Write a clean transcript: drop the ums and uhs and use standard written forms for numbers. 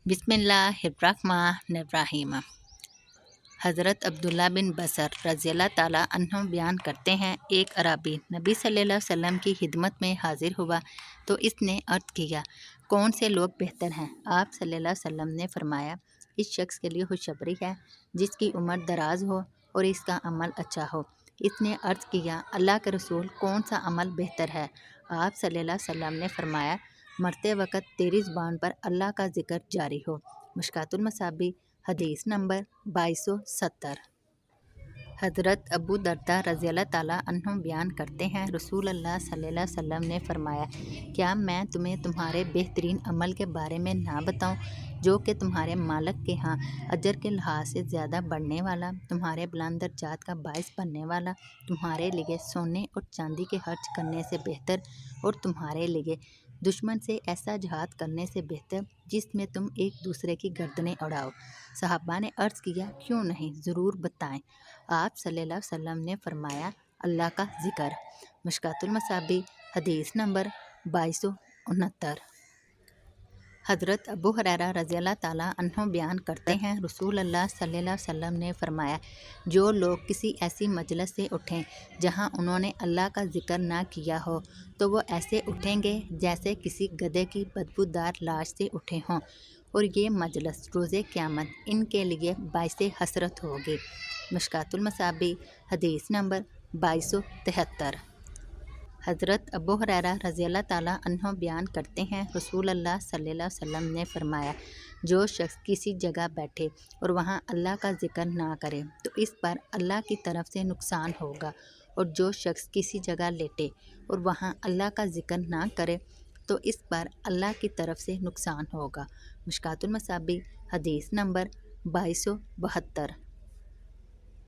बिस्मिल्लाहिर्रहमानिर्रहीम। हज़रत अब्दुल्ला बिन बसर रज़ी अल्लाह ताला अन्हु बयान करते हैं, एक अरबी नबी सल्लल्लाहु अलैहि वसल्लम की खिदमत में हाजिर हुआ तो इसने अर्ज़ किया, कौन से लोग बेहतर हैं? आप सल्लल्लाहु अलैहि वसल्लम ने फरमाया, इस शख्स के लिए खुशखबरी है जिसकी उम्र दराज हो और इसका अमल अच्छा हो। इसने अर्ज़ किया, अल्लाह के रसूल, कौन सा अमल बेहतर है? आप सल्लल्लाहु अलैहि वसल्लम ने फरमाया, मरते वक़्त तेरी ज़ुबान पर अल्लाह का ज़िक्र जारी हो। मुश्कातुल मसाबी हदीस नंबर 2270। हज़रत अबू दरदा रज़ी अल्लाह ताला अन्हु बयान करते हैं, रसूल अल्लाह सल्लल्लाहु अलैहि वसल्लम ने फरमाया, क्या मैं तुम्हें तुम्हारे बेहतरीन अमल के बारे में ना बताऊं, जो कि तुम्हारे मालिक के यहाँ अजर के लिहाज से ज़्यादा बढ़ने वाला, तुम्हारे बुलंद दर्जात का बाइस बनने वाला, तुम्हारे लिए सोने और चांदी के खर्च करने से बेहतर और तुम्हारे लिए दुश्मन से ऐसा जिहाद करने से बेहतर जिसमें तुम एक दूसरे की गर्दनें उड़ाओ। सहाबा ने अर्ज़ किया, क्यों नहीं, ज़रूर बताएं। आप सल्लल्लाहु अलैहि वसल्लम ने फरमाया, अल्लाह का ज़िक्र। मुश्कातुल मसाबी हदीस नंबर 2269। हज़रत अबू हुरैरा रज़ी अल्लाह ताला अन्हु बयान करते हैं, रसूल अल्लाह सल्लल्लाहु अलैहि वसल्लम ने फरमाया, जो लोग किसी ऐसी मजलिस से उठें जहां उन्होंने अल्लाह का ज़िक्र ना किया हो तो वो ऐसे उठेंगे जैसे किसी गधे की बदबूदार लाश से उठे हों, और ये मजलिस रोज़े क़यामत इनके लिए बाइसे हसरत होगी। मुश्कातुल मसाबी हदीस नंबर 2273। हज़रत अबू हुरैरा रज़ी अल्लाह ताला अन्हु बयान करते हैं, रसूल अल्लाह सल्लल्लाहु अलैहि वसल्लम ने फरमाया, जो शख्स किसी जगह बैठे और वहाँ अल्लाह का ज़िक्र ना करे तो इस पर अल्लाह की तरफ से नुकसान होगा, और जो शख्स किसी जगह लेटे और वहाँ अल्लाह का ज़िक्र ना करे तो इस पर अल्लाह की तरफ से नुकसान होगा। मुश्कातुल मसाबी हदीस नंबर 2272।